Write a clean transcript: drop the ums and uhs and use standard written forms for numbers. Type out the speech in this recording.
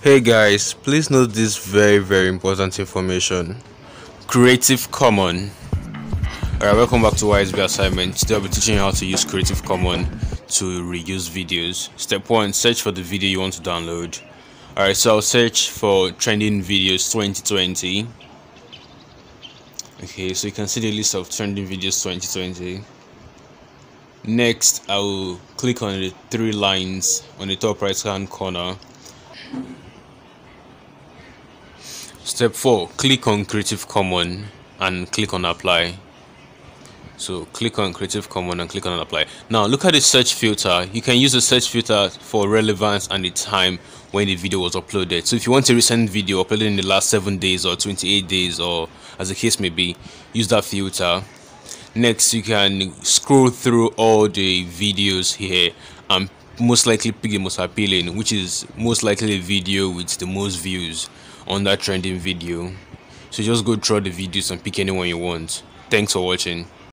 Hey guys, please note this very important information. Creative Commons. Alright, welcome back to YSB assignment. Today I'll be teaching you how to use Creative Commons to reuse videos. Step 1, search for the video you want to download. Alright, so I'll search for trending videos 2020. Okay, so you can see the list of trending videos 2020. Next, I will click on the three lines on the top right hand corner. Step 4, click on Creative Commons and click on apply. So click on Creative Commons and click on apply. Now look at the search filter. You can use the search filter for relevance and the time when the video was uploaded. So if you want a recent video uploaded in the last 7 days or 28 days or as the case may be, use that filter. Next, you can scroll through all the videos here and most likely pick the most appealing, which is most likely a video with the most views on that trending video. So just go through the videos and pick anyone you want. Thanks for watching.